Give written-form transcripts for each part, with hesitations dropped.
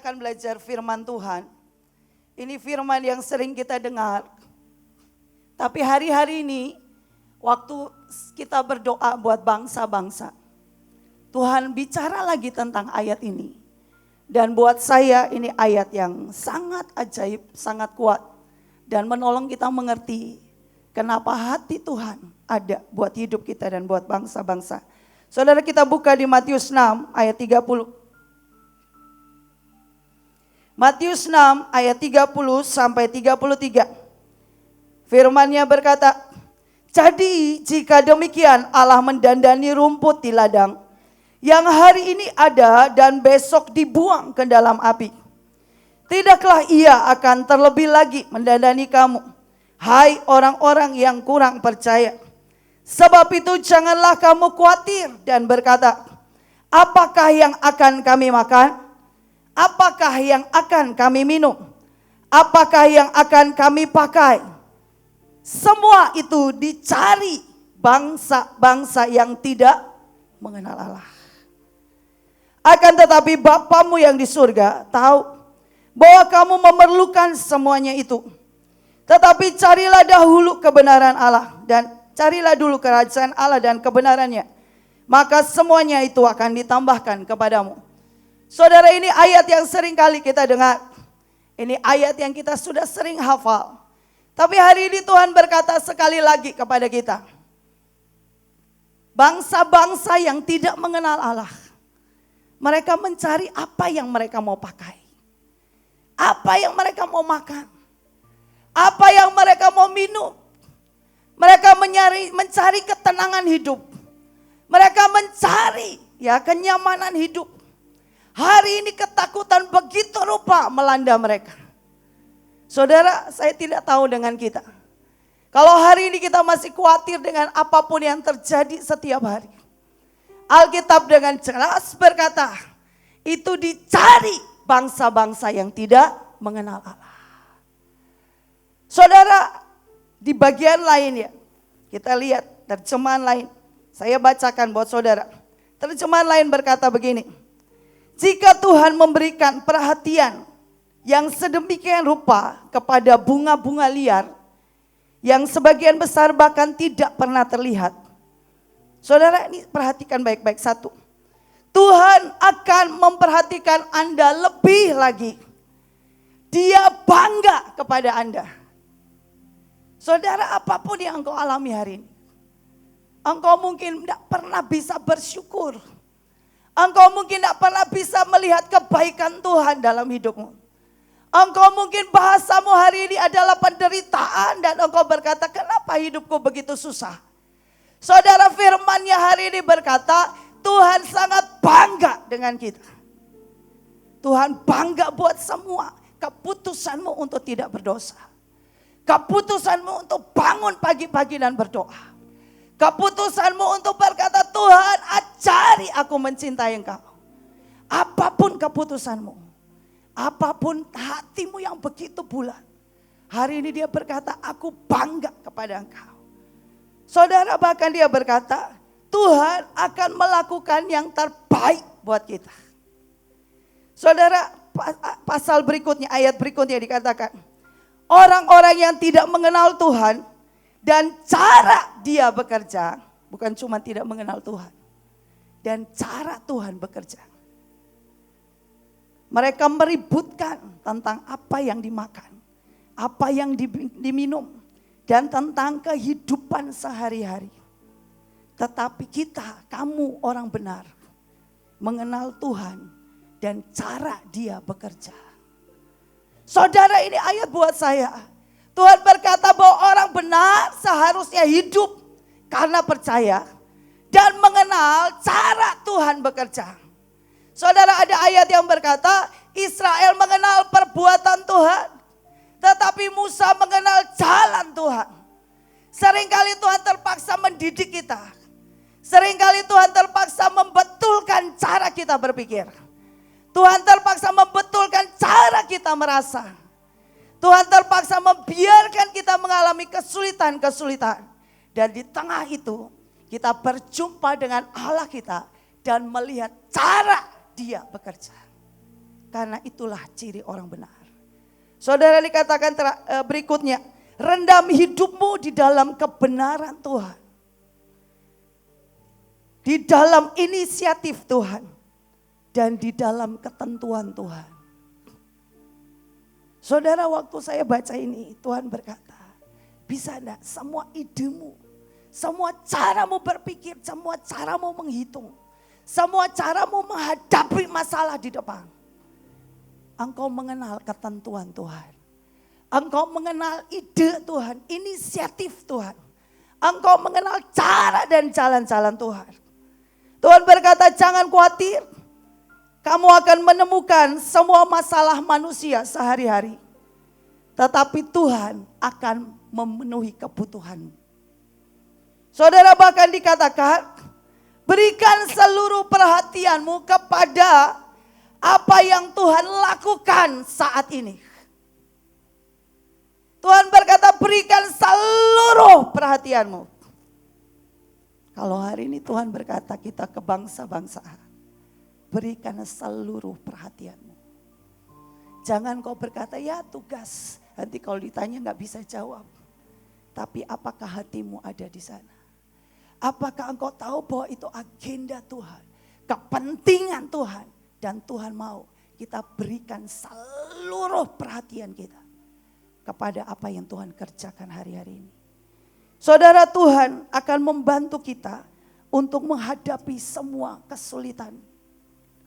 kita akan belajar firman Tuhan. Ini firman yang sering kita dengar. Tapi hari-hari ini, waktu kita berdoa buat bangsa-bangsa, Tuhan bicara lagi tentang ayat ini. Dan buat saya ini ayat yang sangat ajaib, sangat kuat. Dan menolong kita mengerti kenapa hati Tuhan ada buat hidup kita dan buat bangsa-bangsa. Saudara, kita buka di Matius 6 ayat 30. Matius 6 ayat 30 sampai 33. Firman-Nya berkata, "Jadi jika demikian Allah mendandani rumput di ladang, yang hari ini ada dan besok dibuang ke dalam api. Tidaklah Ia akan terlebih lagi mendandani kamu, hai orang-orang yang kurang percaya. Sebab itu janganlah kamu khawatir dan berkata, apakah yang akan kami makan? Apakah yang akan kami minum? Apakah yang akan kami pakai? Semua itu dicari bangsa-bangsa yang tidak mengenal Allah. Akan tetapi Bapamu yang di surga tahu bahwa kamu memerlukan semuanya itu. Tetapi carilah dahulu kebenaran Allah dan carilah dulu kerajaan Allah dan kebenarannya. Maka semuanya itu akan ditambahkan kepadamu." Saudara, ini ayat yang sering kali kita dengar. Ini ayat yang kita sudah sering hafal. Tapi hari ini Tuhan berkata sekali lagi kepada kita. Bangsa-bangsa yang tidak mengenal Allah, mereka mencari apa yang mereka mau pakai. Apa yang mereka mau makan. Apa yang mereka mau minum. Mereka mencari ketenangan hidup. Mereka mencari kenyamanan hidup. Hari ini ketakutan begitu rupa melanda mereka. Saudara, saya tidak tahu dengan kita. Kalau hari ini kita masih khawatir dengan apapun yang terjadi setiap hari. Alkitab dengan jelas berkata, itu dicari bangsa-bangsa yang tidak mengenal Allah. Saudara, di bagian lain kita lihat terjemahan lain. Saya bacakan buat saudara. Terjemahan lain berkata begini. Jika Tuhan memberikan perhatian yang sedemikian rupa kepada bunga-bunga liar, yang sebagian besar bahkan tidak pernah terlihat. Saudara, ini perhatikan baik-baik satu. Tuhan akan memperhatikan Anda lebih lagi. Dia bangga kepada Anda. Saudara, apapun yang engkau alami hari ini, engkau mungkin tidak pernah bisa bersyukur. Engkau mungkin tidak pernah bisa melihat kebaikan Tuhan dalam hidupmu. Engkau mungkin bahasamu hari ini adalah penderitaan dan engkau berkata, kenapa hidupku begitu susah? Saudara, firman-Nya hari ini berkata, Tuhan sangat bangga dengan kita. Tuhan bangga buat semua keputusanmu untuk tidak berdosa. Keputusanmu untuk bangun pagi-pagi dan berdoa. Keputusanmu untuk berkata, Tuhan ajari aku mencintai Engkau. Apapun keputusanmu. Apapun hatimu yang begitu bulat. Hari ini dia berkata, aku bangga kepada Engkau. Saudara, bahkan dia berkata, Tuhan akan melakukan yang terbaik buat kita. Saudara, pasal berikutnya, ayat berikutnya dikatakan, orang-orang yang tidak mengenal Tuhan dan cara dia bekerja, bukan cuma tidak mengenal Tuhan, dan cara Tuhan bekerja. Mereka meributkan tentang apa yang dimakan, apa yang diminum, dan tentang kehidupan sehari-hari. Tetapi kita, kamu orang benar, mengenal Tuhan dan cara dia bekerja. Saudara, ini ayat buat saya. Tuhan berkata bahwa orang benar seharusnya hidup karena percaya dan mengenal cara Tuhan bekerja. Saudara, ada ayat yang berkata Israel mengenal perbuatan Tuhan, tetapi Musa mengenal jalan Tuhan. Seringkali Tuhan terpaksa mendidik kita. Seringkali Tuhan terpaksa membetulkan cara kita berpikir. Tuhan terpaksa membetulkan cara kita merasa. Tuhan terpaksa membiarkan kita mengalami kesulitan-kesulitan. Dan di tengah itu kita berjumpa dengan Allah kita dan melihat cara dia bekerja. Karena itulah ciri orang benar. Saudara, dikatakan berikutnya, rendam hidupmu di dalam kebenaran Tuhan. Di dalam inisiatif Tuhan. Dan di dalam ketentuan Tuhan. Saudara, waktu saya baca ini, Tuhan berkata, bisa enggak semua idemu, semua caramu berpikir, semua caramu menghitung, semua caramu menghadapi masalah di depan. Engkau mengenal ketentuan Tuhan. Engkau mengenal ide Tuhan, inisiatif Tuhan. Engkau mengenal cara dan jalan-jalan Tuhan. Tuhan berkata, jangan khawatir. Kamu akan menemukan semua masalah manusia sehari-hari. Tetapi Tuhan akan memenuhi kebutuhanmu. Saudara, bahkan dikatakan, berikan seluruh perhatianmu kepada apa yang Tuhan lakukan saat ini. Tuhan berkata, berikan seluruh perhatianmu. Kalau hari ini Tuhan berkata kita ke bangsa-bangsa, berikan seluruh perhatianmu. Jangan kau berkata, ya tugas, nanti kalau ditanya gak bisa jawab. Tapi apakah hatimu ada di sana? Apakah engkau tahu bahwa itu agenda Tuhan, kepentingan Tuhan. Dan Tuhan mau kita berikan seluruh perhatian kita kepada apa yang Tuhan kerjakan hari-hari ini. Saudara, Tuhan akan membantu kita untuk menghadapi semua kesulitan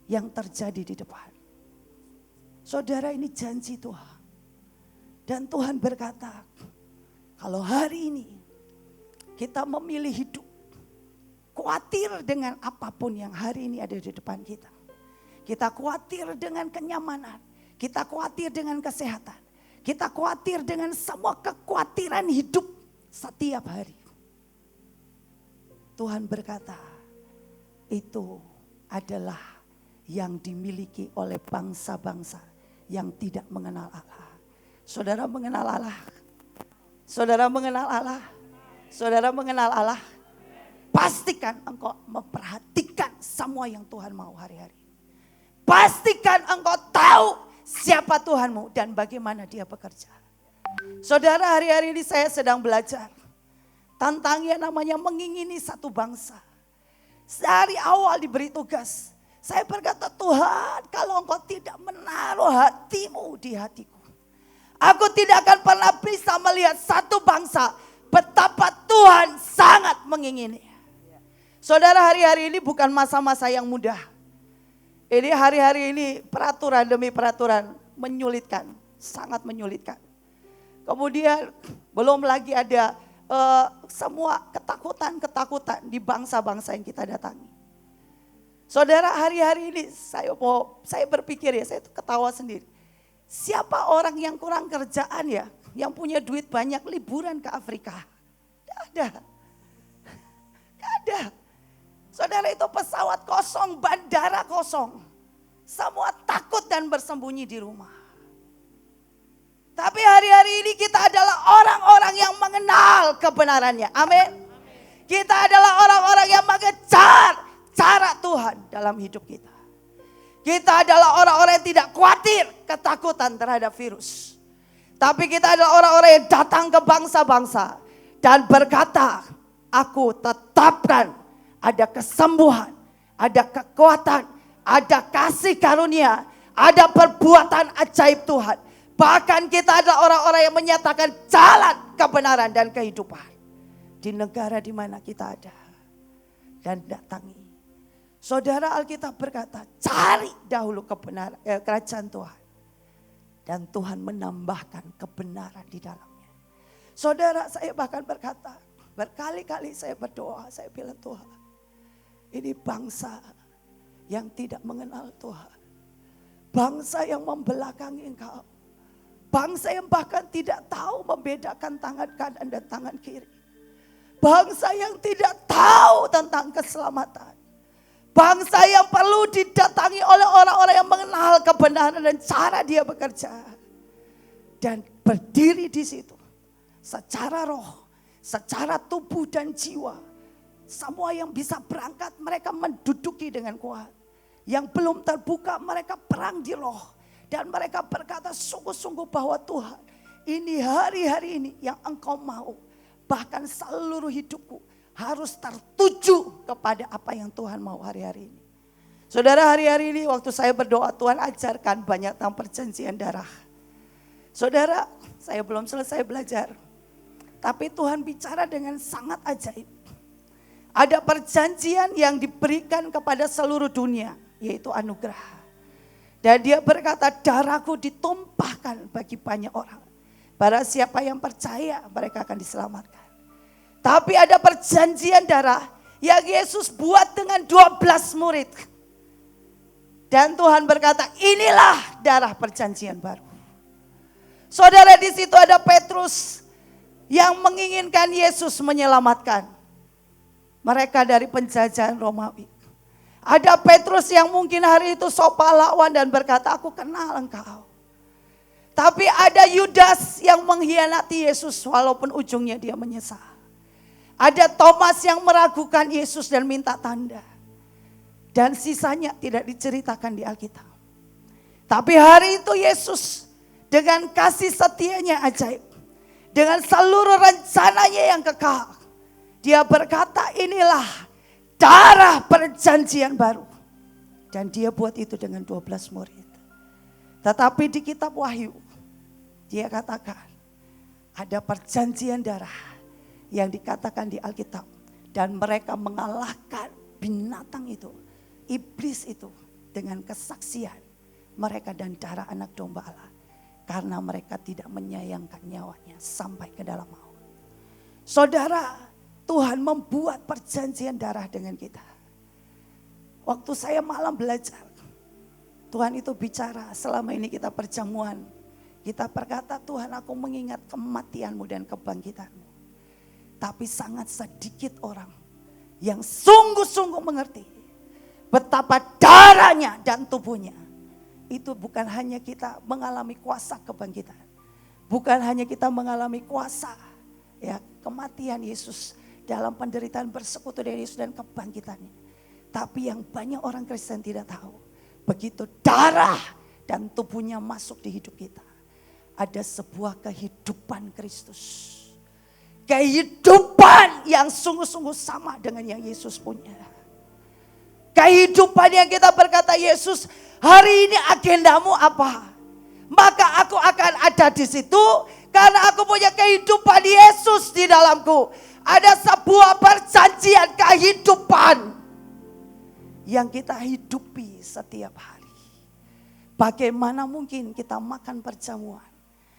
yang terjadi di depan. Saudara, ini janji Tuhan. Dan Tuhan berkata, kalau hari ini kita memilih hidup khawatir dengan apapun yang hari ini ada di depan kita. Kita khawatir dengan kenyamanan, kita khawatir dengan kesehatan, kita khawatir dengan semua kekhawatiran hidup setiap hari. Tuhan berkata, itu adalah yang dimiliki oleh bangsa-bangsa yang tidak mengenal Allah. Saudara mengenal Allah? Saudara mengenal Allah? Saudara mengenal Allah? Pastikan engkau memperhatikan semua yang Tuhan mau hari-hari. Pastikan engkau tahu siapa Tuhanmu dan bagaimana dia bekerja. Saudara, hari-hari ini saya sedang belajar tentang yang namanya mengingini satu bangsa. Dari awal diberi tugas, saya berkata, Tuhan, kalau engkau tidak menaruh hatimu di hatiku, aku tidak akan pernah bisa melihat satu bangsa betapa Tuhan sangat mengingini. Saudara, hari-hari ini bukan masa-masa yang mudah. Ini hari-hari ini peraturan demi peraturan menyulitkan, sangat menyulitkan. Kemudian belum lagi ada semua ketakutan-ketakutan di bangsa-bangsa yang kita datangi. Saudara, hari-hari ini saya berpikir ya, saya ketawa sendiri. Siapa orang yang kurang kerjaan ya, yang punya duit banyak liburan ke Afrika? Tidak ada. Tidak ada. Saudara, itu pesawat kosong, bandara kosong. Semua takut dan bersembunyi di rumah. Tapi hari-hari ini kita adalah orang-orang yang mengenal kebenarannya. Amin. Kita adalah orang-orang yang mengejar cara Tuhan dalam hidup kita. Kita adalah orang-orang yang tidak khawatir ketakutan terhadap virus. Tapi kita adalah orang-orang yang datang ke bangsa-bangsa dan berkata, aku tetapkan ada kesembuhan, ada kekuatan, ada kasih karunia, ada perbuatan ajaib Tuhan. Bahkan kita adalah orang-orang yang menyatakan jalan kebenaran dan kehidupan di negara di mana kita ada dan datangi. Saudara, Alkitab berkata, cari dahulu kebenaran, kerajaan Tuhan. Dan Tuhan menambahkan kebenaran di dalamnya. Saudara, saya bahkan berkata, berkali-kali saya berdoa, saya bilang, Tuhan, ini bangsa yang tidak mengenal Tuhan. Bangsa yang membelakangi Engkau. Bangsa yang bahkan tidak tahu membedakan tangan kanan dan tangan kiri. Bangsa yang tidak tahu tentang keselamatan. Bangsa yang perlu didatangi oleh orang-orang yang mengenal kebenaran dan cara dia bekerja. Dan berdiri di situ. Secara roh, secara tubuh dan jiwa. Semua yang bisa berangkat mereka menduduki dengan kuat. yang belum terbuka, mereka perang di roh. Dan mereka berkata sungguh-sungguh bahwa Tuhan, ini hari-hari ini yang Engkau mau. Bahkan seluruh hidupku harus tertuju kepada apa yang Tuhan mau hari-hari ini. Saudara, hari-hari ini waktu saya berdoa, Tuhan ajarkan banyak tentang perjanjian darah. Saudara, saya belum selesai belajar. Tapi Tuhan bicara dengan sangat ajaib. Ada perjanjian yang diberikan kepada seluruh dunia, yaitu anugerah. Dan dia berkata, darahku ditumpahkan bagi banyak orang. Barang siapa yang percaya, mereka akan diselamatkan. Tapi ada perjanjian darah yang Yesus buat dengan 12 murid. Dan Tuhan berkata, inilah darah perjanjian baru. Saudara, di situ ada Petrus yang menginginkan Yesus menyelamatkan mereka dari penjajahan Romawi. Ada Petrus yang mungkin hari itu sok pahlawan dan berkata, aku kenal engkau. Tapi ada Yudas yang mengkhianati Yesus walaupun ujungnya dia menyesal. Ada Thomas yang meragukan Yesus dan minta tanda. Dan sisanya tidak diceritakan di Alkitab. Tapi hari itu Yesus dengan kasih setianya ajaib. Dengan seluruh rencananya yang kekal. Dia berkata, inilah darah perjanjian baru. Dan dia buat itu dengan 12 murid. Tetapi di kitab Wahyu, dia katakan ada perjanjian darah yang dikatakan di Alkitab. Dan mereka mengalahkan binatang itu, iblis itu dengan kesaksian mereka dan darah anak domba Allah. Karena mereka tidak menyayangkan nyawanya sampai ke dalam maut. Saudara, Tuhan membuat perjanjian darah dengan kita. Waktu saya malam belajar, Tuhan itu bicara, selama ini kita perjamuan. Kita berkata, Tuhan, aku mengingat kematian-Mu dan kebangkitan-Mu. Tapi sangat sedikit orang yang sungguh-sungguh mengerti betapa darahnya dan tubuhnya. Itu bukan hanya kita mengalami kuasa kebangkitan. Bukan hanya kita mengalami kuasa ya kematian Yesus dalam penderitaan bersekutu dengan Yesus dan kebangkitannya. Tapi yang banyak orang Kristen tidak tahu. Begitu darah dan tubuhnya masuk di hidup kita. Ada sebuah kehidupan Kristus. Kehidupan yang sungguh-sungguh sama dengan yang Yesus punya. Kehidupan yang kita berkata, Yesus, hari ini agendamu apa? Maka aku akan ada di situ karena aku punya kehidupan Yesus di dalamku. Ada sebuah perjanjian kehidupan yang kita hidupi setiap hari. Bagaimana mungkin kita makan perjamuan?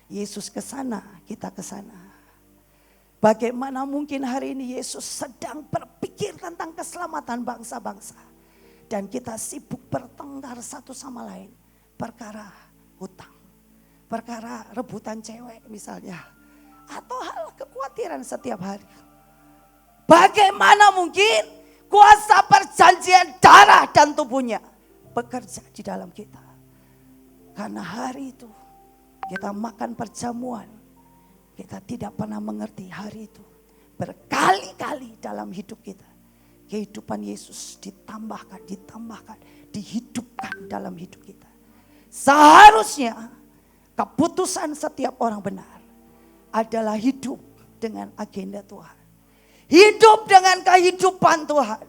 Yesus ke sana, kita ke sana. Bagaimana mungkin hari ini Yesus sedang berpikir tentang keselamatan bangsa-bangsa. Dan kita sibuk bertengkar satu sama lain. Perkara hutang. Perkara rebutan cewek misalnya. Atau hal kekhawatiran setiap hari. Bagaimana mungkin kuasa perjanjian darah dan tubuhnya bekerja di dalam kita. Karena hari itu kita makan perjamuan. Kita tidak pernah mengerti hari itu. Berkali-kali dalam hidup kita. Kehidupan Yesus ditambahkan, dihidupkan dalam hidup kita. Seharusnya keputusan setiap orang benar adalah hidup dengan agenda Tuhan. Hidup dengan kehidupan Tuhan.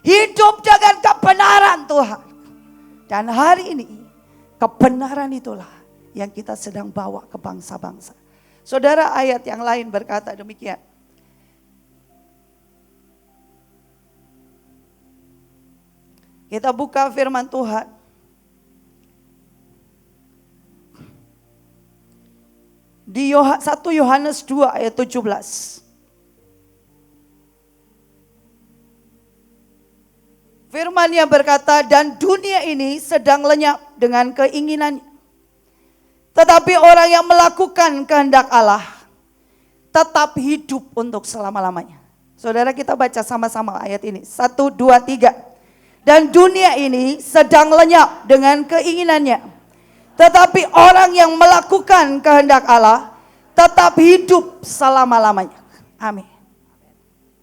Hidup dengan kebenaran Tuhan. Dan hari ini kebenaran itulah yang kita sedang bawa ke bangsa-bangsa. Saudara, ayat yang lain berkata demikian. Kita buka firman Tuhan. Di 1 Yohanes 2 ayat 17. Firman-Nya berkata, dan dunia ini sedang lenyap dengan keinginannya. Tetapi orang yang melakukan kehendak Allah tetap hidup untuk selama-lamanya. Saudara, kita baca sama-sama ayat ini. 1, 2, 3. Dan dunia ini sedang lenyap dengan keinginannya. Tetapi orang yang melakukan kehendak Allah tetap hidup selama-lamanya. Amin.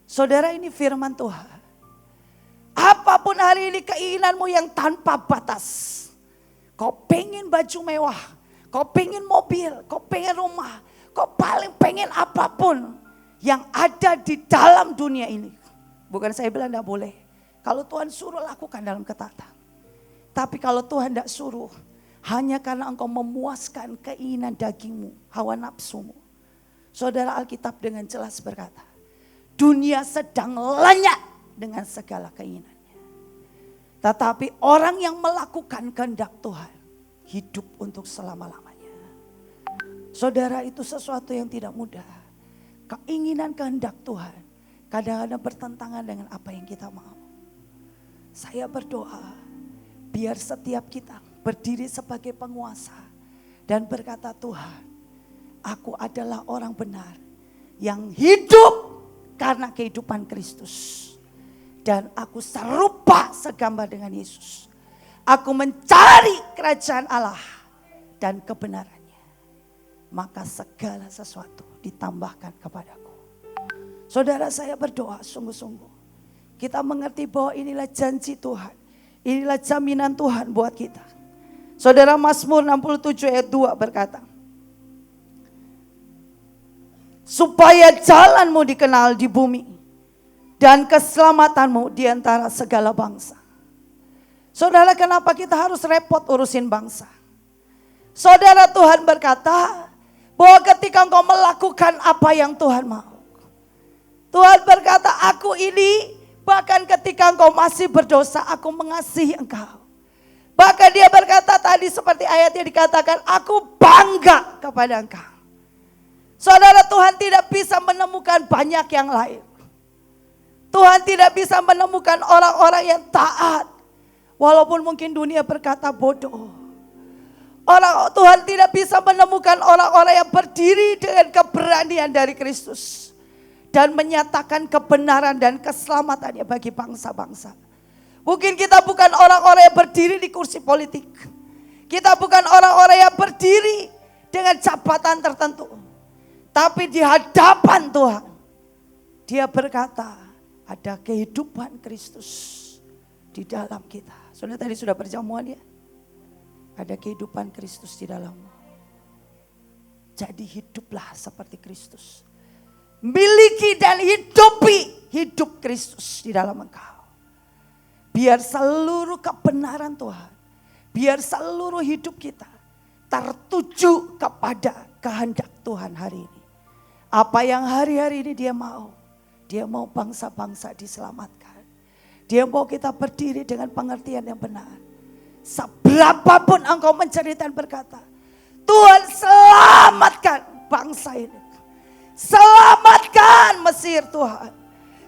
Saudara, ini firman Tuhan. Apapun hari ini keinginanmu yang tanpa batas. Kau pengen baju mewah, kau pengen mobil, kau pengen rumah, kau paling pengen apapun yang ada di dalam dunia ini. Bukan saya bilang tidak boleh. Kalau Tuhan suruh lakukan dalam ketaatan. Tapi kalau Tuhan tidak suruh, hanya karena engkau memuaskan keinginan dagingmu, hawa nafsumu. Saudara, Alkitab dengan jelas berkata, dunia sedang lenyap dengan segala keinginannya. Tetapi orang yang melakukan kehendak Tuhan hidup untuk selama-lamanya. Saudara, itu sesuatu yang tidak mudah. Keinginan kehendak Tuhan kadang-kadang bertentangan dengan apa yang kita mau. Saya berdoa biar setiap kita berdiri sebagai penguasa dan berkata, Tuhan, aku adalah orang benar yang hidup karena kehidupan Kristus. Dan aku serupa segambar dengan Yesus. Aku mencari kerajaan Allah dan kebenarannya. Maka segala sesuatu ditambahkan kepadaku. Saudara, saya berdoa sungguh-sungguh. Kita mengerti bahwa inilah janji Tuhan. Inilah jaminan Tuhan buat kita. Saudara, Mazmur 67 ayat 2 berkata, supaya jalanmu dikenal di bumi dan keselamatanmu di antara segala bangsa. Saudara, kenapa kita harus repot urusin bangsa? Saudara, Tuhan berkata bahwa ketika engkau melakukan apa yang Tuhan mau. Tuhan berkata, aku ini bahkan ketika engkau masih berdosa, aku mengasihi engkau. Bahkan dia berkata tadi seperti ayatnya dikatakan, aku bangga kepada engkau. Saudara, Tuhan tidak bisa menemukan banyak yang lain. Tuhan tidak bisa menemukan orang-orang yang taat. Walaupun mungkin dunia berkata bodoh. Tuhan tidak bisa menemukan orang-orang yang berdiri dengan keberanian dari Kristus. Dan menyatakan kebenaran dan keselamatannya bagi bangsa-bangsa. Mungkin kita bukan orang-orang yang berdiri di kursi politik. Kita bukan orang-orang yang berdiri dengan jabatan tertentu. Tapi di hadapan Tuhan, dia berkata, ada kehidupan Kristus di dalam kita. Saudara, tadi sudah perjamuan ya. Ada kehidupan Kristus di dalammu. Jadi hiduplah seperti Kristus. Miliki dan hidupi hidup Kristus di dalam engkau. Biar seluruh kebenaran Tuhan, biar seluruh hidup kita tertuju kepada kehendak Tuhan hari ini. Apa yang hari-hari ini dia mau. Dia mau bangsa-bangsa diselamatkan. Dia mau kita berdiri dengan pengertian yang benar. Seberapapun engkau menceritakan berkata, Tuhan selamatkan bangsa ini. Selamatkan Mesir Tuhan.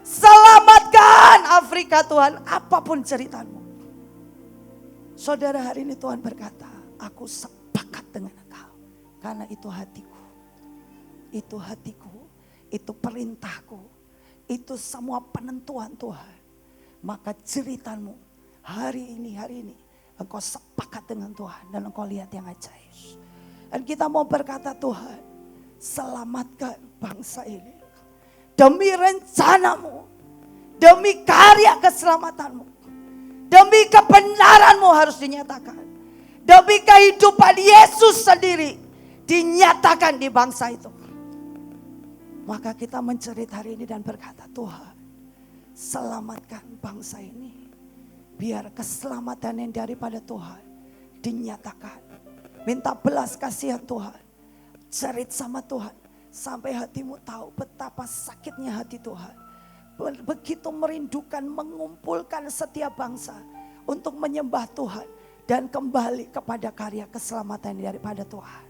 Selamatkan Afrika Tuhan. Apapun ceritamu. Saudara, hari ini Tuhan berkata, aku sepakat dengan engkau. Karena itu hatiku. Itu hatiku. Itu perintahku. Itu semua penentuan Tuhan. Maka ceritamu hari ini engkau sepakat dengan Tuhan. Dan engkau lihat yang ajaib. Dan kita mau berkata, Tuhan, selamatkan bangsa ini. Demi rencanamu. Demi karya keselamatanmu. Demi kebenaranmu harus dinyatakan. Demi kehidupan Yesus sendiri dinyatakan di bangsa itu. Maka kita mencerit hari ini dan berkata, Tuhan, selamatkan bangsa ini. Biar keselamatan yang daripada Tuhan dinyatakan. Minta belas kasihan Tuhan. Cerit sama Tuhan. Sampai hatimu tahu betapa sakitnya hati Tuhan. Begitu merindukan mengumpulkan setiap bangsa. Untuk menyembah Tuhan. Dan kembali kepada karya keselamatan daripada Tuhan.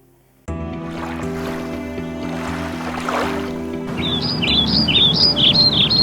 Thank you.